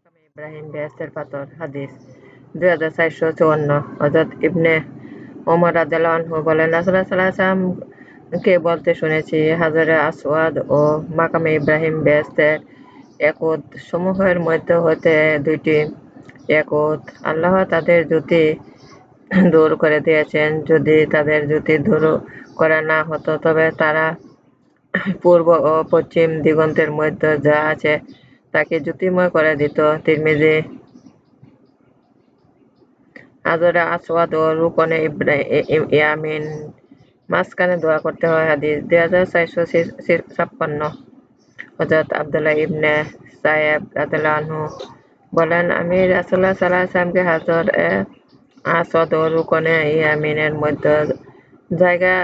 মাকামে ইব্রাহিম বেহেশতের পাথর হাদিস 2454 হযরত ইবনে ওমর রাদিয়াল্লাহু আনহু বলেন, রাসূলুল্লাহ সাল্লাল্লাহু আলাইহি ওয়াসাল্লাম-কে বলতে শুনেছি, হাজরে আসওয়াদ ও মাকামে ইব্রাহিম বেহেশতের একত সমূহের মধ্য হতে দুইটি একত। আল্লাহ তাদের জ্যোতি দূর করে দিয়েছেন। যদি তাদের জ্যোতি দূর করা না হতো তবে তারা পূর্ব ও পশ্চিম দিগন্তের মধ্যে যা আছে তাকে জ্যোতির্ময় করে দিত। তিরমিজি। হাজরে আসওয়াদ ও রুকনে ইয়ামিন মাঝখানে দোয়া করতে হয় হাদিস 2456 হযরত আব্দুল্লাহ ইবনে সায়েব রাদিয়াল্লাহু আনহু বলেন, আমি রাসূলুল্লাহ সাল্লাল্লাহু আলাইহি ওয়াসাল্লামকে হাজরে আসওয়াদ ও রুকনে ইয়ামিনের মধ্যে জায়গা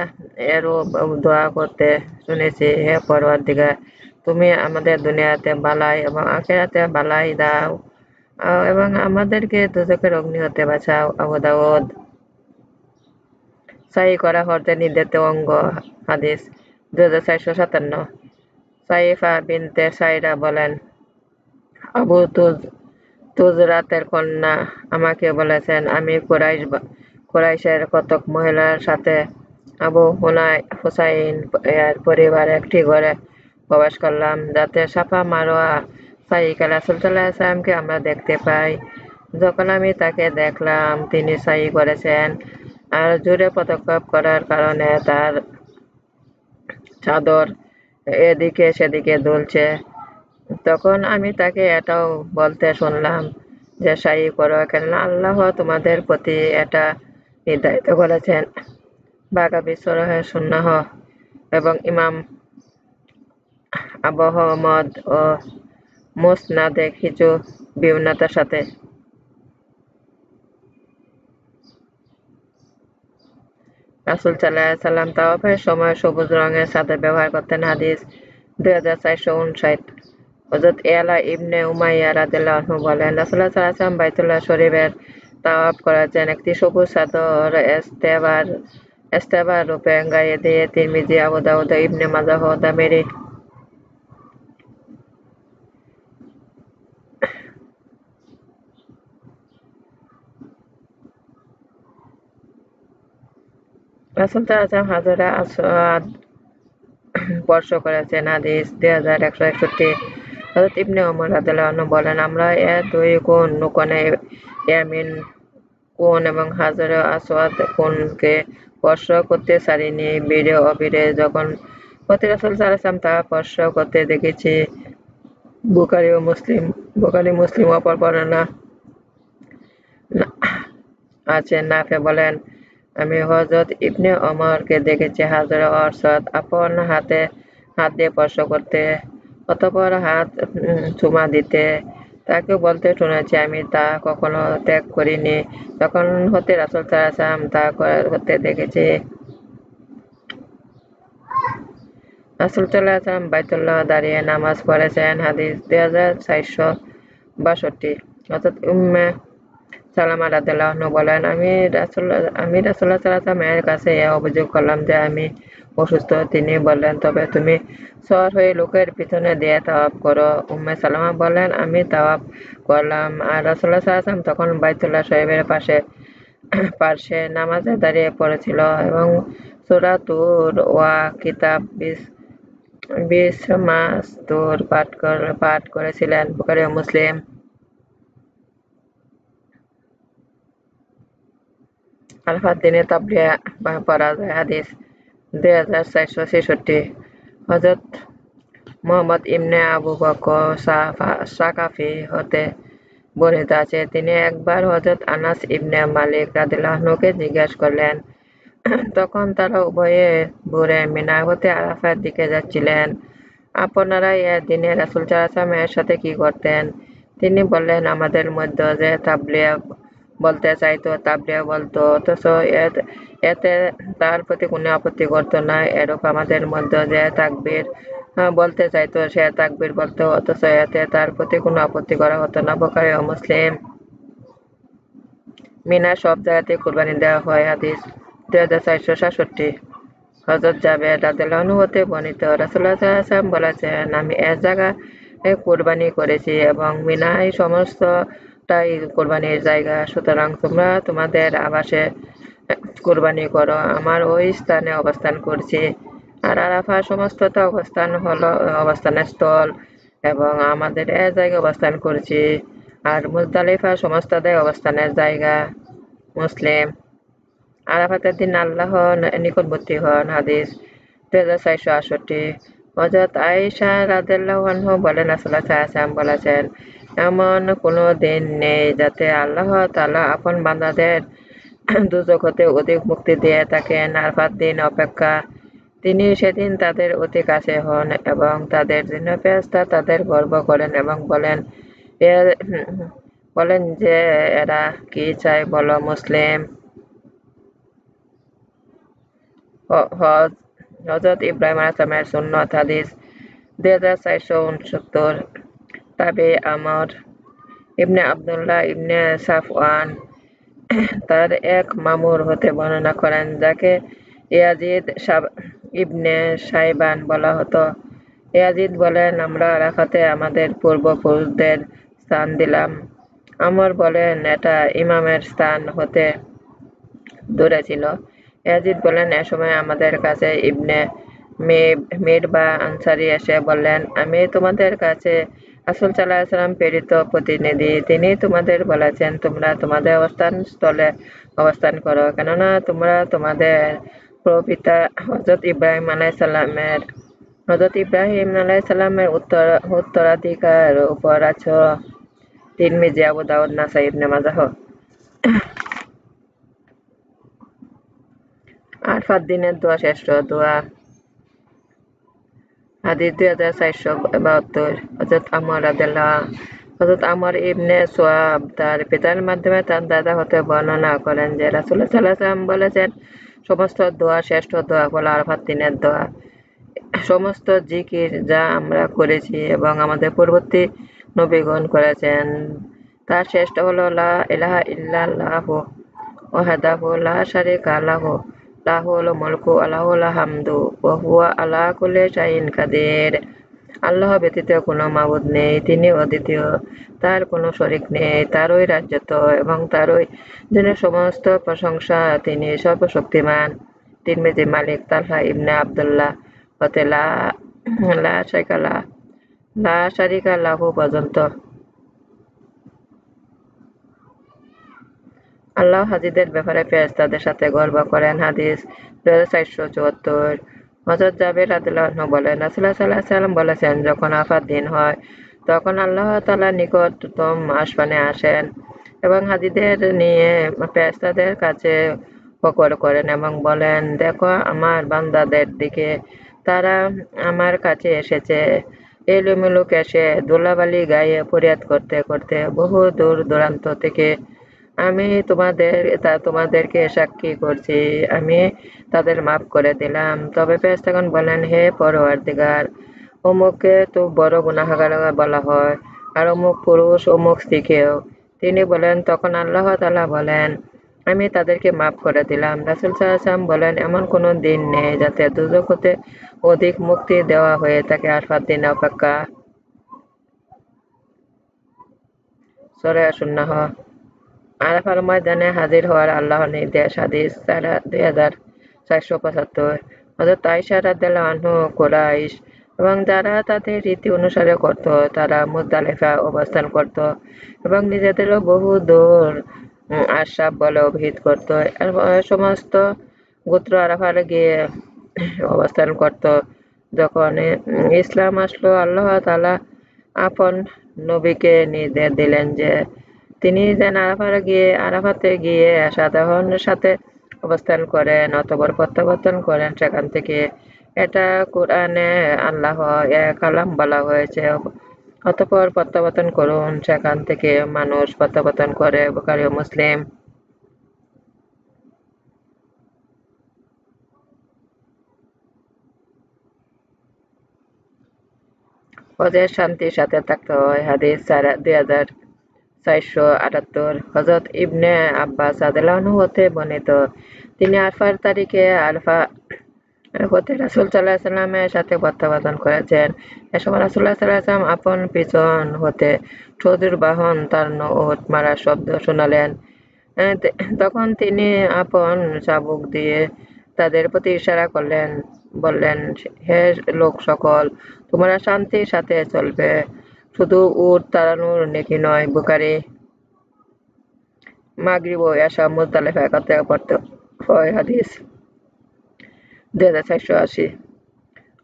এরূপ দোয়া করতে শুনেছি, হে পরওয়ারদিগার, তুমি আমাদের দুনিয়াতে বালাই এবং আখিরাতে বালাই দাও এবং আমাদেরকে দোজখের অগ্নি হতে বাঁচাও। আবু দাউদ। সাই করা হরতে নির্ধারিত অঙ্গ হাদিস 2457 সাইফা বিনতে সাইরা বলেন, আবু তুজরাতের কন্যা আমাকে বলেছেন, আমি কুরাইশের কতক মহিলার সাথে আবু হুসাইন এর পরিবার একটি ঘরে প্রবেশ করলাম, যাতে সাফা মারোয়া সাইকা রাসূল সাল্লাল্লাহু আলাইহি ওয়াসাল্লামকে আমরা দেখতে পাই। যখন আমি তাকে দেখলাম, তিনি সাই করেছেন আর জোরে পদক্ষেপ করার কারণে তার চাদর এদিকে সেদিকে দুলছে। তখন আমি তাকে এটাও বলতে শুনলাম যে সাই করো, কেননা আল্লাহ তোমাদের প্রতি এটা নির্ধারিত করেছেন। বাগাবী সরহে সুন্নাহ এবং ইমাম আবু আহমদ ও মুসনাদে কিছু বিভিন্নতার সাথে। রাসূল সাল্লাল্লাহু আলাইহি ওয়াসাল্লাম তাওয়াফের সময় সবুজ রঙের চাদর ব্যবহার করতেন হাদিস 2459 হযরত ইয়ালা ইবনে উমাইয়া রাদিয়াল্লাহু আনহু বলেন, রাসূলুল্লাহ সাল্লাল্লাহু আলাইহি ওয়াসাল্লাম বাইতুল্লাহ শরীফের তাওয়াফ করেছেন একটি সবুজ চাদর ইস্তেবার রূপে গায়ে দিয়ে। তিরমিজি, আবু দাউদ, ইবনে মাজাহ ও দামিরি। রাসূল সাল্লাল্লাহু আলাইহি ওয়াসাল্লাম হাজরে আসওয়াদ স্পর্শ করেছেন হাদিস 2161 হযরত ইবনে ওমর রাদিয়াল্লাহু আনহু বলেন, আমরা এর দুই রুকনে ইয়ামিন কোণ এবং হাজরে আসওয়াদ কোণকে স্পর্শ করতে ছাড়িনি। বীরে অবীরে যখন প্রতি রাসূল সাল্লাল্লাহু আলাইহি ওয়াসাল্লাম তা স্পর্শ করতে দেখেছি। বুখারী মুসলিম। অপর বর্ণনা আছে, নাফে বলেন, আমি হযরত ইবনে ওমরকে দেখেছি হাজরে আসওয়াদ আপন হাত দিয়ে স্পর্শ করতে, অতঃপর হাত চুমা দিতে। তাকে বলতে শুনেছি, আমি তা কখনো ত্যাগ করিনি। তখন হতে রাসূল সাল্লাল্লাহু আলাইহি ওয়াসাল্লাম তা করতে দেখেছি। রাসূল সাল্লাল্লাহু আলাইহি ওয়াসাল্লাম বাইতুল্লাহ দাঁড়িয়ে নামাজ পড়েছেন হাদিস 2462 হযরত উম্মে সালামা রাদিয়াল্লাহু আনহা বলেন, আমি রাসূলুল্লাহ সাল্লাল্লাহু আলাইহি ওয়াসাল্লামের কাছে এ অভিযোগ করলাম যে আমি অসুস্থ। তিনি বললেন, তবে তুমি সওয়ার হয়ে লোকের পিছনে দিয়ে তাওয়াফ করো। উম্মে সালামা বলেন, আমি তাওয়াফ করলাম আর রাসূলুল্লাহ সাল্লাল্লাহু আলাইহি ওয়াসাল্লাম তখন বাইতুল্লাহ শরীফের পার্শ্বে নামাজে দাঁড়িয়ে পড়েছিল এবং সূরা তুর ওয়া কিতাব বিস মাসতুর পাঠ করেছিলেন। বুখারী ও মুসলিম। আরাফাত দিনে তাবলিয়া পড়া যায় হাদিস 2466 হযরত মুহাম্মদ ইবনে আবু বকর সাকাফি হতে বর্ণিত আছে, তিনি একবার হযরত আনাস ইবনে মালিক রাদিয়াল্লাহু আনহুকে জিজ্ঞাসা করলেন। তখন তারা উভয়ে ভোরে মিনা হতে আরাফার দিকে যাচ্ছিলেন, আপনারা এর দিনে রাসূল সাল্লাল্লাহু আলাইহি ওয়াসাল্লামের সাথে কি করতেন? তিনি বললেন, আমাদের মধ্যে যে তাবলিয়া বলতে চাইতো তাবলিয়া বলতো, অথচ এতে তার প্রতি কোনো আপত্তি করতো না। এরূপ আমাদের মধ্যে যে তাকবীর বলতে চাইতো সে তাকবীর বলতো, অথচ এতে তার প্রতি কোনো আপত্তি করা হতো না। বুখারী ও মুসলিম। মিনার সব জায়গাতেই কুরবানি দেওয়া হয় হাদিস 2467 হযরত জাবের রাদিয়াল্লাহু আনহু হতে বর্ণিত, রাসূলুল্লাহ সাল্লাল্লাহু আলাইহি ওয়াসাল্লাম বলেছেন, আমি এ জায়গা কোরবানি করেছি এবং মিনায় সমস্তটাই কোরবানির জায়গা। সুতরাং তোমরা তোমাদের আবাসে কোরবানি করো। আমার ওই স্থানে অবস্থান করছি। আর আরাফা সমস্তটা অবস্থানের স্থল এবং আমাদের এ জায়গায় অবস্থান করছি। আর মুজদালিফা সমস্তটাই অবস্থানের জায়গা। মুসলিম। আরাফাতের দিন আল্লাহ নিকটবর্তী হন। হাদিস 2468। হযরত আয়েশা রাদিয়াল্লাহু আনহা বলেন, রাসূলুল্লাহ সাল্লাল্লাহু আলাইহি ওয়াসাল্লাম বলেছেন, এমন কোনো দিন নেই যাতে আল্লাহ তাআলা আপন বান্দাদের দুজক হতে অধিক মুক্তি দিয়ে থাকেন আরাফাত দিন অপেক্ষা। তিনি সেদিন তাদের অতি কাছে হন এবং তাদের জন্য ফেরেশতা তাদের গর্ব করেন এবং বলেন যে এরা কি চায় বলো। মুসলিম। হযরত ইব্রাহিম আলাইহিস সালামের সুন্নত। হাদিস 2469। তাবে আমর ইবনে আব্দুল্লাহ ইবনে সাফওয়ান তার এক মামুর হতে বর্ণনা করেন, যাকে ইয়াজিদ ইবনে শাইবান বলা হতো। ইয়াজিদ বলেন, আমরা আরাফাতে আমাদের পূর্বপুরুষদের স্থান দিলাম। আমর বলেন, এটা ইমামের স্থান হতে দূরে ছিল। ইয়াজিদ বলেন, এ সময় আমাদের কাছে ইবনে মিরবা আনসারী এসে বললেন, আমি তোমাদের কাছে রাসূল সাল্লাল্লাহু আলাইহি ওয়াসাল্লাম প্রেরিত প্রতিনিধি। তিনি তোমাদের বলেছেন, তোমরা তোমাদের অবস্থান স্থলে অবস্থান করো, কেননা তোমরা তোমাদের প্রপিতা হযরত ইব্রাহিম আলাইহিস সালামের উত্তরাধিকার উপর আছো। তিরমিজি, আবু দাউদ, নাসাই, ইবনে মাজাহ। আরাফাত দিনের দোয়া। শ্রেষ্ঠ দোয়া। হাদিস 2472। হযরত আমর ইবনে সুয়াব তার পিতার মাধ্যমে তার দাদা হতে বর্ণনা করেন যে রাসূলুল্লাহ সাল্লাল্লাহু আলাইহি ওয়াসাল্লাম বলেছেন, সমস্ত দোয়া শ্রেষ্ঠ দোয়া হলো আরাফাত দিনের দোয়া। সমস্ত জিকির যা আমরা করেছি এবং আমাদের পূর্ববর্তী নবীগণ করেছেন তার শ্রেষ্ঠ হলো লা ইলাহা ইল্লাল্লাহু ওয়াহদাহু লা শারীকা লাহু লাহুল মুলকু ওয়া লাহুল হামদু ওয়া হুয়া আলা কুল্লি শাইইন কাদির। আল্লাহ ব্যতীত কোনো মাবুদ নেই, তিনি অদ্বিতীয়, তার কোনো শরীক নেই, তারই রাজত্ব এবং তারই জন্য সমস্ত প্রশংসা, তিনি সর্বশক্তিমান। তিরমিজি। মালিক তালহা ইবনে আব্দুল্লাহ হতে লা শারিকা লাহু পর্যন্ত। আল্লাহ হাজীদের ব্যাপারে ফেরেশতাদের সাথে গর্ব করেন। হাদিস 2474। হযরত জাবের রাদিয়াল্লাহু আনহু বলেন, রাসূলুল্লাহ সাল্লাল্লাহু আলাইহি ওয়াসাল্লাম বলেছেন, যখন আরাফাত দিন হয় তখন আল্লাহ তাআলা নিকটতম আসমানে আসেন এবং হাজীদের নিয়ে ফেরেশতাদের কাছে ফখর করেন এবং বলেন, দেখো আমার বান্দাদের দিকে, তারা আমার কাছে এসেছে এলোমেলো কেশে ধুলাবালি গায়ে ফরিয়াদ করতে করতে বহু দূর দূরান্ত থেকে। আমি তোমাদেরকে সাক্ষী করছি, আমি তাদের মাফ করে দিলাম। তবে ফেরেশতাগণ বলেন, হে পরওয়ারদিগার, অমুককে তো বড় গুনাহগার বলা হয়, আর অমুক পুরুষ অমুক স্ত্রীকেও। তিনি বলেন, তখন আল্লাহ তাআলা বলেন, আমি তাদেরকে মাফ করে দিলাম। রাসূল সাল্লাল্লাহু আলাইহি ওয়াসাল্লাম বলেন, এমন কোনো দিন নেই যাতে দুজক হতে অধিক মুক্তি দেওয়া হয়ে থাকে আরাফাত দিন অপেক্ষা। সূরা আন-নাহ। আরাফার ময়দানে হাজির হওয়ার আল্লাহর নির্দেশ। হাদিস 2475। হযরত আয়েশা রাদিয়াল্লাহু আনহা কুরাইশ এবং যারা তাদের রীতি অনুসারে করত, তারা মুজদালিফায় অবস্থান করত এবং নিজেদেরও বহু দূর আশরাফ বলে অভিহিত করত। সমস্ত গোত্র আরাফায় গিয়ে অবস্থান করত। যখন ইসলাম আসলো, আল্লাহ তাআলা আপন নবীকে নির্দেশ দিলেন যে তিনি যেন আরাফাতে গিয়ে সাধারণের সাথে অবস্থান করেন, অতঃপর প্রত্যাবর্তন করেন সেখান থেকে। এটা কুরআনে আল্লাহ কালাম বলা হয়েছে। অতঃপর প্রত্যাবর্তন করুন সেখান থেকে মানুষ প্রত্যাবর্তন করে। বুখারী ও মুসলিম। হজের শান্তির সাথে থাকতে হয়। হাদিস 2478। হযরত ইবনে আব্বাস রাদিয়াল্লাহু আনহু হতে বর্ণিত, তিনি আরাফার তারিখে হতে রাসূল সাল্লাল্লাহু আলাইহি ওয়াসাল্লামের সাথে প্রত্যাবর্তন করেছেন। এ সময় রাসূলুল্লাহ সাল্লাল্লাহু আলাইহি ওয়াসাল্লাম আপন পিছন হতে চৌধুর বাহন তার উট মারার শব্দ শোনালেন। তখন তিনি আপন চাবুক দিয়ে তাদের প্রতি ইশারা করলেন, বললেন, হে লোক সকল, তোমরা শান্তির সাথে চলবে, শুধু উট তাড়ানোর নেকি নয়। বুখারী। মাগরিব ও এশা মুজদালিফা একত্রে পড়তে হয়। হাদিস 2480।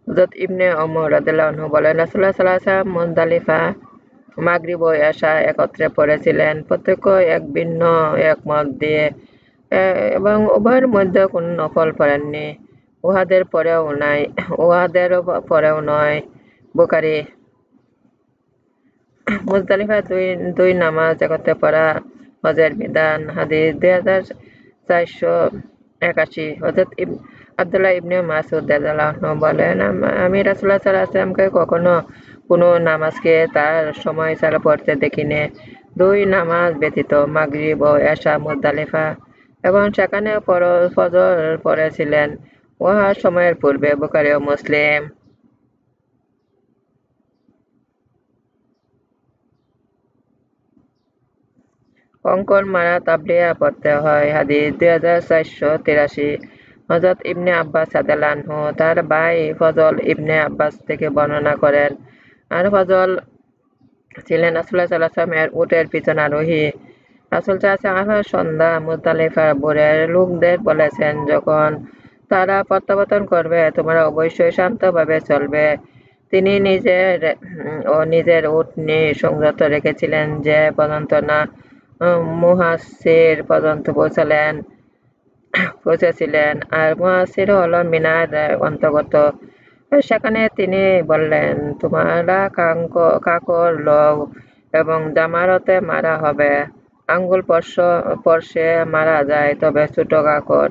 হযরত ইবনে ওমর রাদিয়াল্লাহু আনহু বলেন, রাসূলুল্লাহ সাল্লাল্লাহু আলাইহি ওয়াসাল্লাম মুজদালিফা, মাগরিব ও এশা একত্রে পড়েছিলেন, প্রত্যেকেই এক ভিন্ন এক মত দিয়ে, এবং উভয়ের মধ্যে কোনো নফল পড়েননি। উহাদেরও পরেও নয়। বুখারী। মুজদালিফায় দুই নামাজ একত্রে পড়া হজের বিধান। হাদিস 2481। হযরত আব্দুল্লাহ ইবনে মাসউদ রাদিয়াল্লাহু আনহু বলেন, আমি রাসূলুল্লাহ সাল্লাল্লাহু আলাইহি ওয়াসাল্লামকে কখনো কোনো নামাজকে তার সময় ছাড়া পড়তে দেখিনি, দুই নামাজ ব্যতীত, মাগরিব ও এশা মুজদালিফা, এবং সেখানে ফজর পড়েছিলেন উহা সময়ের পূর্বে। বুখারী ও মুসলিম। কঙ্কর মারা তাবলিয়া পড়তে হয়। হাদিস 2483। হযরত ইবনে আব্বাস রাদিয়াল্লাহু আনহু তার ভাই ফজল ইবনে আব্বাস থেকে বর্ণনা করেন, আর ফজল ছিলেন রাসূলুল্লাহ সাল্লাল্লাহু আলাইহি ওয়াসাল্লামের উটের পিছনে আরোহী। রাসূল সাল্লাল্লাহু আলাইহি ওয়াসাল্লাম সন্ধ্যা মুজদালিফার ভোরের লোকদের বলেছেন, যখন তারা প্রত্যাবর্তন করবে, তোমরা অবশ্যই শান্তভাবে চলবে। তিনি নিজের উট সংযত রেখেছিলেন, যে পর্যন্ত না মুহাসসির পর্যন্ত পৌঁছেছিলেন, আর মুহাসসির হল মিনার অন্তর্গত। সেখানে তিনি বললেন, তোমরা কাকর লও এবং জামারতে মারা হবে। আঙ্গুল স্পর্শে মারা যায়, তবে ছোট কাকর।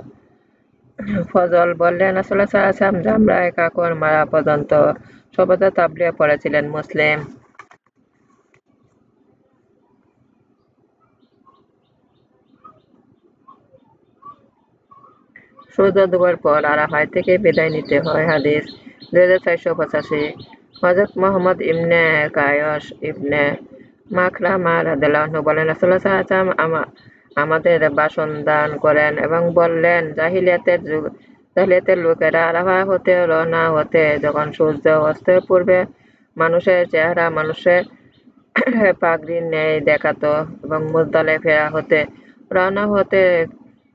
ফজল বললেন, রাসূলুল্লাহ সাল্লাল্লাহু আলাইহি ওয়াসাল্লাম জামরায় কাকর মারা পর্যন্ত সর্বদা তাবলিয়া পড়েছিলেন। মুসলিম। সূর্য ডোবার পর আরাফায় থেকে বিদায় নিতে হয়। হাদিস 2485। হযরত মুহাম্মদ ইবনে কায়স ইবনে মাখরামা রাদিয়াল্লাহু আনহু বলেন, রাসূলুল্লাহ সাল্লাল্লাহু আলাইহি ওয়াসাল্লাম আমাদের ভাষণ দান করেন এবং বললেন, জাহিলিয়াতের লোকেরা আরাফা হতে রওনা হতে যখন সূর্য অস্তের পূর্বে মানুষের চেহারা মানুষের পাগড়ির ন্যায় দেখাত, এবং মুজদালিফা হতে রওনা হতে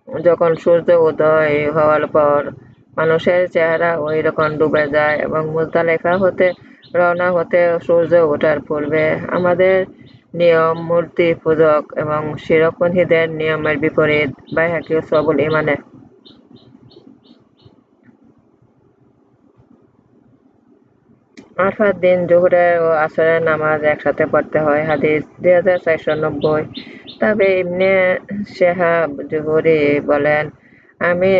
যখন সূর্য উদয় হওয়ার পর মানুষের চেহারা ওই রকম ডুবে যায়, এবং মুজদালিফা হতে রওনা হতে সূর্য ওঠার পূর্বে আমাদের নিয়ম মূর্তি পূজক এবং শিরকপন্থীদের নিয়মের বিপরীত। বাইহাকী ও শুআবুল ঈমানে। আরাফার দিন জোহরের ও আসরের নামাজ একসাথে পড়তে হয়। হাদিস 2490। তবে ইবনে শিহাব জুহরি বলেন, আমি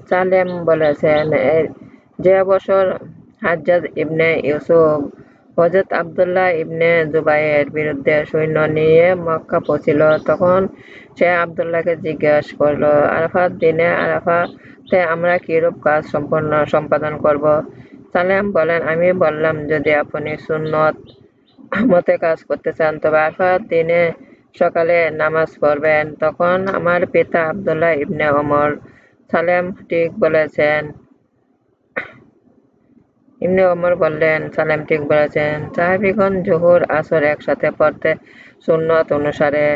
সালেম বলেছেন, যে বছর হাজ্জাজ ইবনে ইউসুফ হযরত আব্দুল্লাহ ইবনে জুবাইরের বিরুদ্ধে সৈন্য নিয়ে মক্কা পৌঁছিল, তখন সে আব্দুল্লাহকে জিজ্ঞাসা করল, আরাফার দিনে আরাফাতে আমরা কিরূপ কাজ সম্পাদন করব? সালেম বলেন, আমি বললাম, যদি আপনি সুন্নত মতে কাজ করতে চান, তবে আরাফার দিনে সকালে নামাজ পড়বেন। তখন আমার পিতা আব্দুল্লাহ ইবনে ওমর, ইবনে ওমর বললেন, সালেম ঠিক বলেছেন। সাহাবীগণ জোহর আসর একসাথে পড়তে সুন্নত অনুসারে।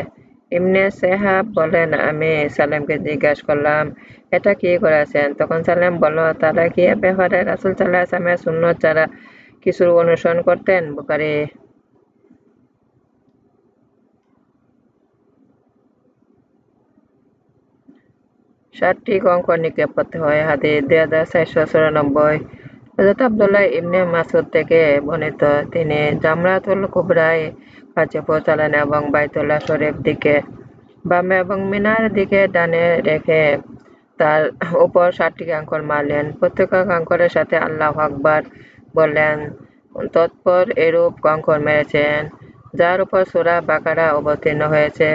ইবনে শিহাব বলেন, আমি সালেমকে জিজ্ঞাসা করলাম, এটা কি করেছেন? তখন সালেম বলল, তারা কি এ ব্যাপারে রাসূল সাল্লাল্লাহু আলাইহি ওয়াসাল্লামের সুন্নত ছাড়া কিছুর অনুসরণ করতেন? বুখারী। 7টি কঙ্কর নিক্ষেপ করতে হয়। হাদিস 2494। হযরত আব্দুল্লাহ ইবনে মাসউদ থেকে বর্ণিত, তিনি জামরাতুল কুবরায় কাছে পৌঁছালেন এবং বাইতুল্লাহ শরীফ দিকে বামে এবং মিনার দিকে ডানে রেখে তার উপর 7টি কাঙ্কর মারলেন। প্রত্যেক কাঙ্করের সাথে আল্লাহু আকবার বললেন। তৎপর এরূপ কাঙ্কর মেরেছেন যার উপর সূরা বাকারা অবতীর্ণ হয়েছে।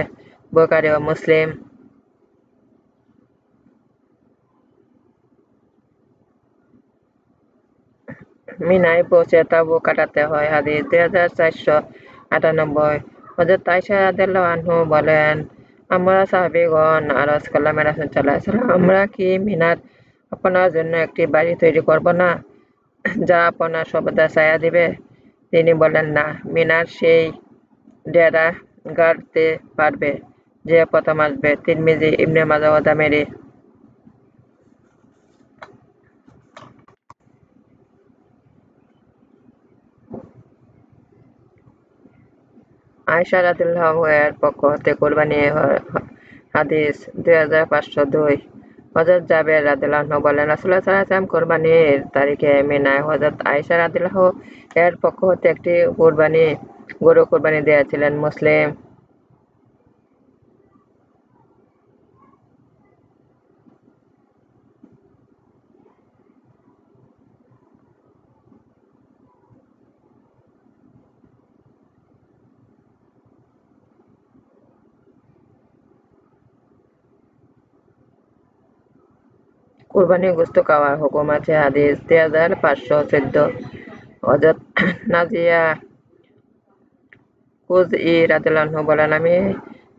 বুখারী ও মুসলিম। মিনায় পৌঁছে তাঁবু কাটাতে হয়। হাদিস 2498। হযরত আয়েশা রাদিয়াল্লাহু আনহা বলেন, আমরা সাহাবীগণ আরজ করলাম, ইয়া রাসূলুল্লাহ সাল্লাল্লাহু আলাইহি ওয়াসাল্লাম, আমরা কি মিনার আপনার জন্য একটি বাড়ি তৈরি করব না, যা আপনার সর্বদা ছায়া দিবে? তিনি বললেন, না, মিনার সেই ডেরা গাড়তে পারবে যে প্রথম আসবে। তিরমিজি, ইবনে মাজাহ ও দামেরি। আয়েশা রাদিয়াল্লাহু এর পক্ষ হতে কুরবানি হাদিস 2502। হযরত জাবের রাদিয়াল্লাহু আনহু বলেন, রাসূলুল্লাহ সাল্লাল্লাহু আলাইহি ওয়াসাল্লাম কুরবানির তারিখে মিনায় হযরত আয়েশা রাদিয়াল্লাহু এর পক্ষ হতে একটি গরু কুরবানি দিয়েছিলেন। মুসলিম। কুরবানি গোশত খাওয়ার হুকুম আছে। হাদিস 3514। হযরত নাজিয়া কুজই রাদিয়াল্লাহু আনহু বলেন, আমি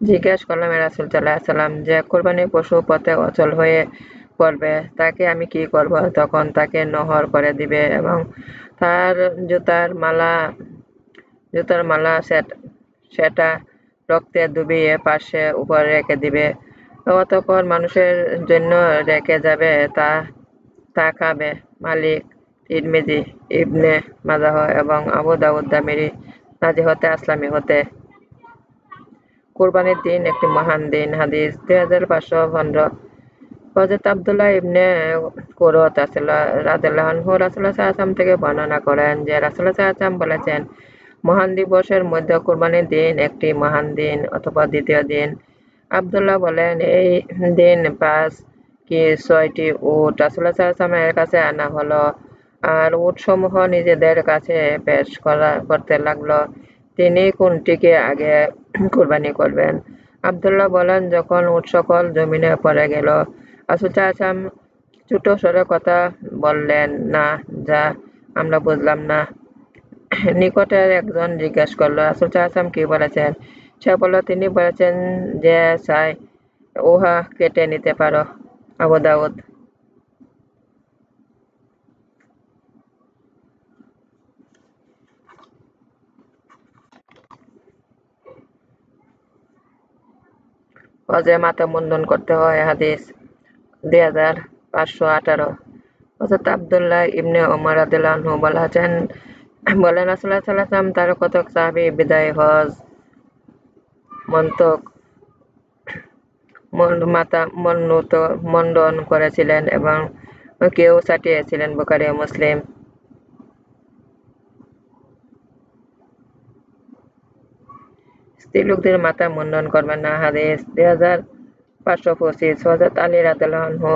জিজ্ঞেস করলাম, ইয়া রাসূলুল্লাহ সাল্লাল্লাহু আলাইহি ওয়াসাল্লাম, যে কুরবানির পশু পথে অচল হয়ে পড়বে, তাকে আমি কি করব? তখন তাকে নহর করে দিবে এবং তার জুতার মালা সেটা রক্তে ডুবিয়ে পাশে উপরে রেখে দিবে। অতঃপর মানুষের জন্য রেখে যাবে, তা খাবে। মালিক, তিরমিজি, ইবনে মাজাহ এবং আবু দাউদ দামেরি। নাজি হতে আসলামী হতে। কুরবানির দিন একটি মহান দিন। হাদিস 2515। হযরত আব্দুল্লাহ ইবনে কুরত রাদিয়াল্লাহু আনহু রাসূলুল্লাহ সাল্লাল্লাহু আলাইহি ওয়াসাল্লাম থেকে বর্ণনা করেন যে রাসূলুল্লাহ সাল্লাল্লাহু আলাইহি ওয়াসাল্লাম বলেছেন, মহান দিবসের মধ্যে কুরবানির দিন একটি মহান দিন অথবা দ্বিতীয় দিন। আব্দুল্লাহ বলেন, এই দিন 5 কি 6টি উট রাসূলুল্লাহ সাল্লাল্লাহু আলাইহি ওয়াসাল্লামের কাছে আনা হলো, আর উটসমূহ নিজেদের কাছে পেশ করতে লাগলো। তিনি কোনটিকে আগে কুরবানি করবেন? আব্দুল্লাহ বলেন, যখন উট সকল জমিনে পড়ে গেল। রাসূল সাল্লাল্লাহু আলাইহি ওয়াসাল্লাম ছোট স্বরে কথা বললেন না, যা আমরা বুঝলাম না। নিকটের একজন জিজ্ঞেস করল, রাসূল সাল্লাল্লাহু আলাইহি ওয়াসাল্লাম কি বলেছেন? সে বলল, তিনি বলেছেন, যে চায় উহা কেটে নিতে পারো। আবু দাউদ। হজে মাথা মুন্ডন করতে হয়। হাদিস 2518। হযরত আব্দুল্লাহ ইবনে ওমর রাদিয়াল্লাহু আনহু বলেন, রাসূলুল্লাহ সাল্লাল্লাহু আলাইহি ওয়াসাল্লাম তার কতক সাহাবী বিদায় হজ মাথা মুন্ডন করেছিলেন এবং কেউ ছাটিয়েছিলেন। বুখারী ও মুসলিম। স্ত্রীলোকদের মাথা মুন্ডন করবেন না। হাদিস 2525। হযরত আলী রাদিয়াল্লাহু আনহু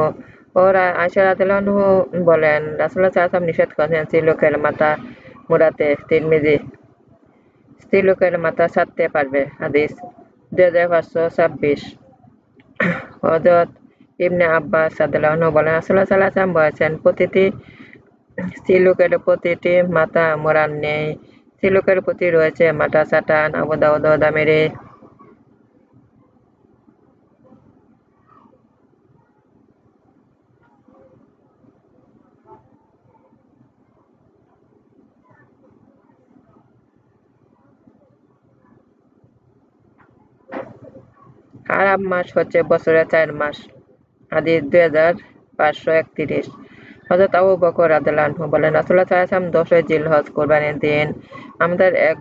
ও আয়েশা রাদিয়াল্লাহু আনহু বলেন, রাসূলুল্লাহ সাল্লাল্লাহু আলাইহি ওয়াসাল্লাম নিষেধ করেছেন স্ত্রীলোকের মাথা মুড়াতে। তিরমিজি। স্ত্রীলোকের মাথা ছাড়তে পারবে। হাদিস 2526। হযরত ইবনে আব্বাস রাদিয়াল্লাহু আনহু বলেন, রাসূলুল্লাহ সাল্লাল্লাহু আলাইহি ওয়াসাল্লাম বলেছেন, প্রতিটি স্ত্রীলোকের প্রতিটি মাথা মোড়ান নেই, স্ত্রীলোকের প্রতি রয়েছে মাথা ছাঁটান। আবু দাউদ ও দামেরি। আরাব মাস হচ্ছে বছরের 4 মাস। হাদিস 2531। হযরত আবু বকর রাদিয়াল্লাহু আনহু বলেন, রাসূলুল্লাহ সাল্লাল্লাহু আলাইহি ওয়াসাল্লাম 10 জিলহজ কুরবানির দিন আমাদের এক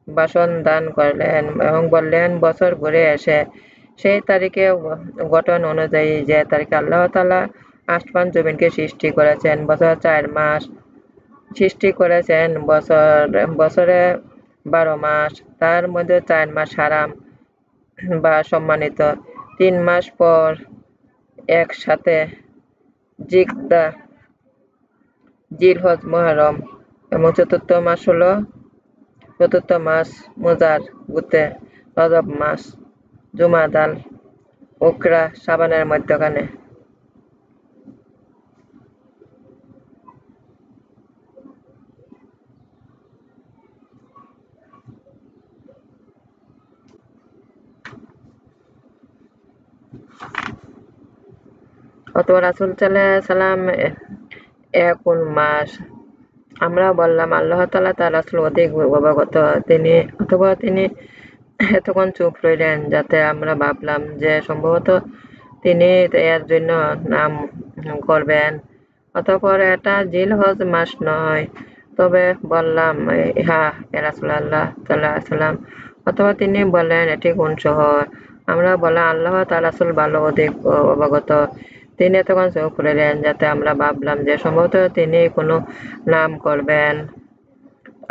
ভাষণ দান করলেন এবং বললেন, বছর ঘুরে এসে সেই তারিখে গঠন অনুযায়ী যে তারিখে আল্লাহ তাআলা আসমান জমিনকে সৃষ্টি করেছেন, বছর 4 মাস সৃষ্টি করেছেন। বছরে 12 মাস, তার মধ্যে 4 মাস হারাম বা সম্মানিত। 3 মাস পর একসাথে জিকদা, জিলহজ, মুহররম এবং চতুর্থ মাস মুজার, গুতে, রজব মাস, জুমাদাল, উকরা, শাবানের মধ্যখানে। অথবা রাসূল সাল্লাল্লাহু আলাইহি সাল্লাম কোন মাস? আমরা বললাম আল্লাহ তাআলা তার রাসূল অধিক অবগত। তিনি এতক্ষণ চুপ রইলেন যাতে আমরা ভাবলাম যে সম্ভবত তিনি এর জন্য নাম করবেন। অতঃপর এটা জিলহজ মাস নয়। তবে বললাম, হ্যাঁ ইয়া রাসূলাল্লাহ সাল্লাল্লাহু আলাইহি ওয়াসাল্লাম। অথবা তিনি বললেন, এটি কোন শহর? আমরা বললাম, আল্লাহ তার রাসূল ভালো অধিক অবগত। তিনি তখন চুপ রইলেন যাতে আমরা ভাবলাম যে সম্ভবত তিনি কোনো নাম করবেন।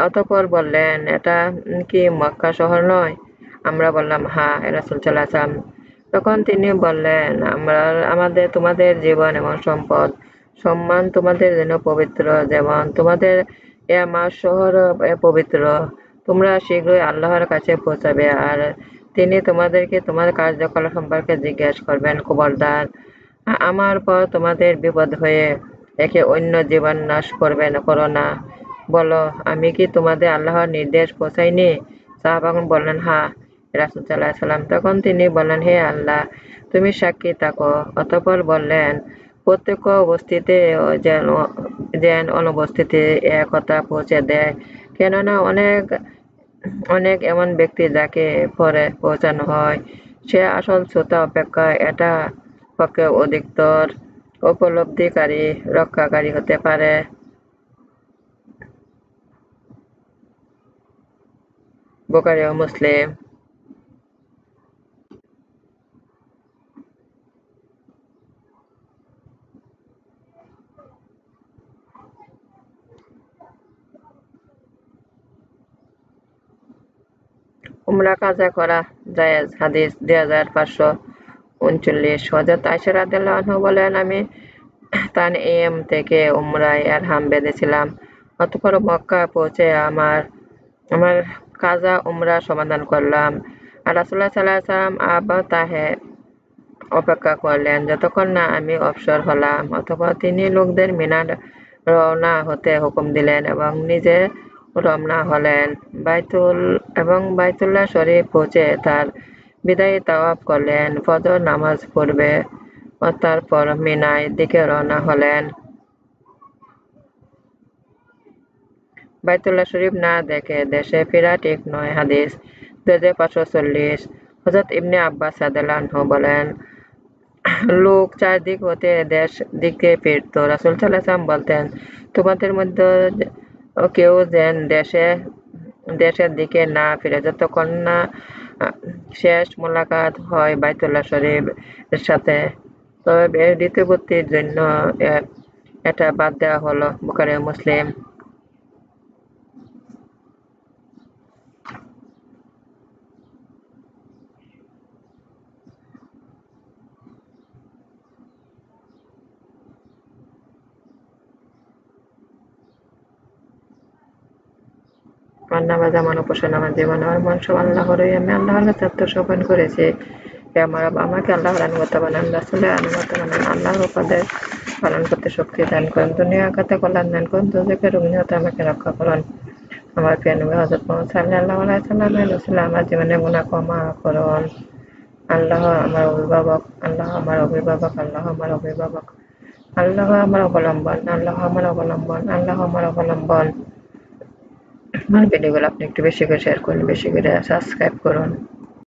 অতঃপর বললেন, এটা কি মক্কা শহর নয়? আমরা বললাম, হ্যাঁ ইয়া রাসূল সাল্লাল্লাহু আলাইহি ওয়াসাল্লাম। তখন তিনি বললেন, তোমাদের জীবন এবং সম্পদ সম্মান তোমাদের জন্য পবিত্র, যেমন তোমাদের এ মাস শহর পবিত্র। তোমরা শীঘ্রই আল্লাহর কাছে পৌঁছাবে, আর তিনি তোমাদেরকে তোমার কার্যকলাপ সম্পর্কে জিজ্ঞাসা করবেন। খবরদার আমার পর তোমাদের বিপদ হয়ে একে অন্য জীবন নাশ করো না। বলো, আমি কি তোমাদের আল্লাহর নির্দেশ পৌঁছাইনি? সাহাবাগণ বললেন, হ্যাঁ রাসূল সাল্লাল্লাহু আলাইহি ওয়াসাল্লাম। তখন তিনি বললেন, হে আল্লাহ, তুমি সাক্ষী থাকো। অতঃপর বললেন, প্রত্যক্ষ অবস্থিতে যেন অনুপস্থিতি এ কথা পৌঁছে দেয়, কেননা অনেক অনেক এমন ব্যক্তি যাকে পরে পৌঁছানো হয়, সে আসল শ্রোতা অপেক্ষা এটা পক্ষে অধিকতর উপলব্ধিকারী রক্ষাকারী হতে পারে। বুখারী ও মুসলিম। উমরা কাজা করা জায়েজ। হাদিস 2539। হযরত আয়েশা রাদিয়াল্লাহু আনহা বলেন, আমি তানঈম থেকে উমরায় ইহরাম বেঁধেছিলাম। অতঃপর মক্কা পৌঁছে আমার আমার কাজা উমরা সমাধান করলাম। আর রাসূলুল্লাহ সাল্লাল্লাহু আলাইহি ওয়াসাল্লাম তাহে অপেক্ষা করলেন যতক্ষণ না আমি অবসর হলাম। অতঃপর তিনি লোকদের মিনা রওনা হতে হুকুম দিলেন এবং নিজে রওনা হলেন। বাইতুল্লাহ শরীফ পৌঁছে তার বিদায়ী তাওয়াফ করলেন, ফজর নামাজ পড়বে ও তারপর মিনার দিকে রওনা হলেন। বাইতুল্লাহ শরীফ না দেখে দেশে ফেরা ঠিক নয়। হাদিস 2540। হযরত ইবনে আব্বাস রাদিয়াল্লাহু আনহু বলেন, লোক চারদিক হতে দিকে ফিরত। রাসূল সাল্লাল্লাহু আলাইহি ওয়াসাল্লাম বলতেন, তোমাদের মধ্যে কেউ যেন দেশের দিকে না ফিরে যতক্ষণ না শেষ মোলাকাত হয় বাইতুল্লাহ শরীফ এর সাথে। তবে ঋতুবর্তীর জন্য এটা বাদ দেওয়া হলো। বুখারী ও মুসলিম। আমার নামাজ, আমার উপাসনা, আমার জীবন, আমার মন সব আল্লাহরই। আমি আল্লাহর কাছে আত্মসমর্পণ করেছি। হে আমার রব, আমাকে আল্লাহর আনুগত্য বানান, রাসূলের আনুগত্য বানান, আল্লাহর উপাদেশ পালন করতে শক্তি দান করুন, দুনিয়া আখিরাতে কল্যাণ দান করুন, দোজখের অগ্নি হতে আমাকে রক্ষা করুন। আমার প্রিয় নবী হযরত মুহাম্মদ সাল্লাল্লাহু আলাইহি ওয়াসাল্লামের উসিলায় আমার জীবনের গুনাহ ক্ষমা করুন। আল্লাহ আমার অভিভাবক, আল্লাহ আমার অভিভাবক, আল্লাহ আমার অভিভাবক, আল্লাহ আমার অবলম্বন, আল্লাহ আমার অবলম্বন, আল্লাহ আমার অবলম্বন। আমার ভিডিওগুলো আপনি একটু বেশি করে শেয়ার করুন, বেশি করে সাবস্ক্রাইব করুন।